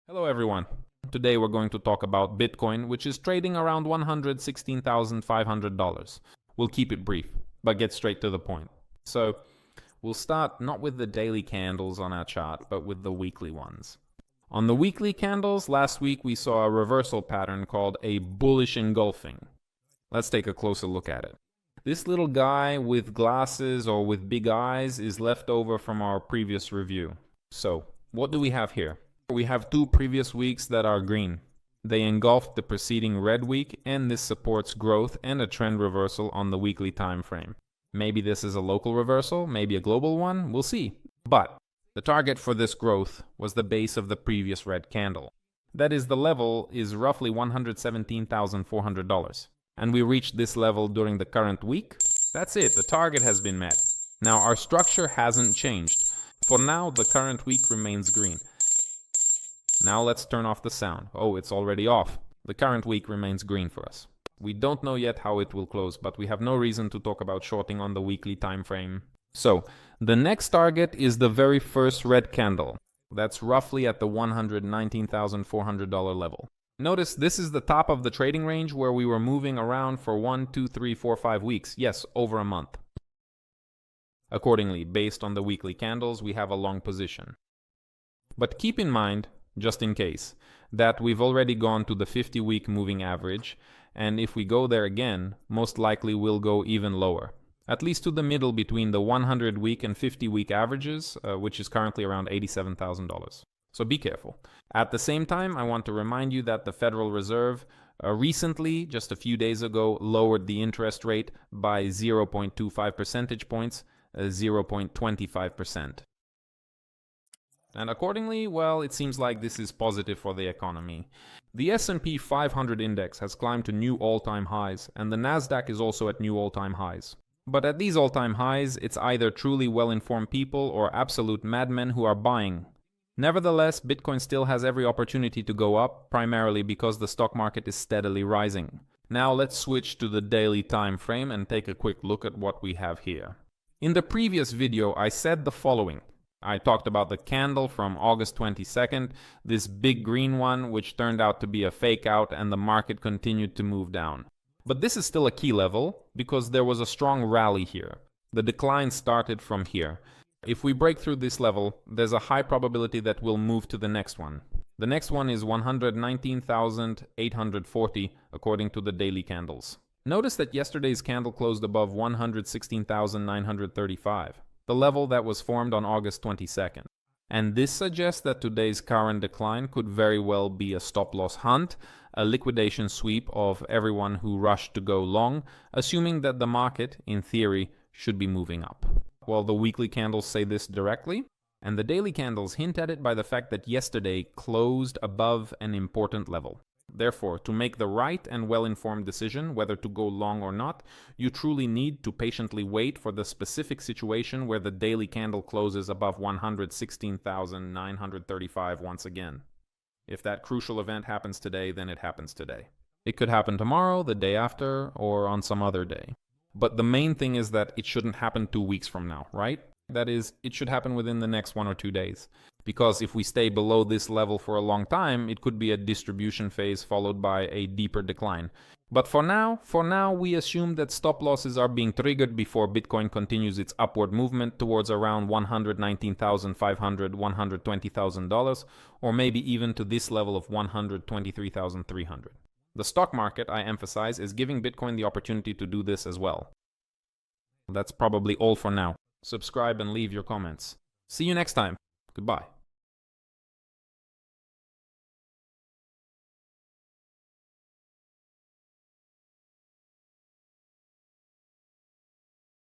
Hello everyone. Today we're going to talk about Bitcoin, which is trading around $116,500. We'll keep it brief, but get straight to the point. So, we'll start not with the daily candles on our chart, but with the weekly ones. On the weekly candles, last week we saw a reversal pattern called a bullish engulfing. Let's take a closer look at it. This little guy with glasses or with big eyes is left over from our previous review. So, what do we have here? We have two previous weeks that are green. They engulfed the preceding red week, and this supports growth and a trend reversal on the weekly time frame. Maybe this is a local reversal, maybe a global one, we'll see. But the target for this growth was the base of the previous red candle. That is, the level is roughly $117,400. And we reached this level during the current week. That's it, the target has been met. Now our structure hasn't changed. For now, the current week remains green. Now let's turn off the sound. Oh, it's already off. The current week remains green for us. We don't know yet how it will close, but we have no reason to talk about shorting on the weekly time frame. So, the next target is the very first red candle. That's roughly at the $119,400 level. Notice this is the top of the trading range where we were moving around for 1, 2, 3, 4, 5 weeks. Yes, over a month. Accordingly, based on the weekly candles, we have a long position. But keep in mind, just in case, that we've already gone to the 50-week moving average, and if we go there again, most likely we'll go even lower. At least to the middle between the 100-week and 50-week averages, which is currently around $87,000. So be careful. At the same time, I want to remind you that the Federal Reserve recently, just a few days ago, lowered the interest rate by 0.25 percentage points, 0.25%. And accordingly, well, it seems like this is positive for the economy. The S&P 500 index has climbed to new all-time highs, and the Nasdaq is also at new all-time highs. But at these all-time highs, it's either truly well-informed people or absolute madmen who are buying. Nevertheless, Bitcoin still has every opportunity to go up, primarily because the stock market is steadily rising. Now let's switch to the daily time frame and take a quick look at what we have here. In the previous video, I said the following. I talked about the candle from August 22nd, this big green one, which turned out to be a fake out, and the market continued to move down. But this is still a key level, because there was a strong rally here. The decline started from here. If we break through this level, there's a high probability that we'll move to the next one. The next one is 119,840, according to the daily candles. Notice that yesterday's candle closed above 116,935. The level that was formed on August 22nd. And this suggests that today's current decline could very well be a stop-loss hunt, a liquidation sweep of everyone who rushed to go long, assuming that the market, in theory, should be moving up. Well, the weekly candles say this directly, and the daily candles hint at it by the fact that yesterday closed above an important level. Therefore, to make the right and well-informed decision whether to go long or not, you truly need to patiently wait for the specific situation where the daily candle closes above 116,935 once again. If that crucial event happens today, then it happens today. It could happen tomorrow, the day after, or on some other day. But the main thing is that it shouldn't happen 2 weeks from now, right? That is, it should happen within the next 1 or 2 days. Because if we stay below this level for a long time, it could be a distribution phase followed by a deeper decline. But for now, we assume that stop losses are being triggered before Bitcoin continues its upward movement towards around $119,500, $120,000, or maybe even to this level of $123,300. The stock market, I emphasize, is giving Bitcoin the opportunity to do this as well. That's probably all for now. Subscribe and leave your comments. See you next time. Goodbye.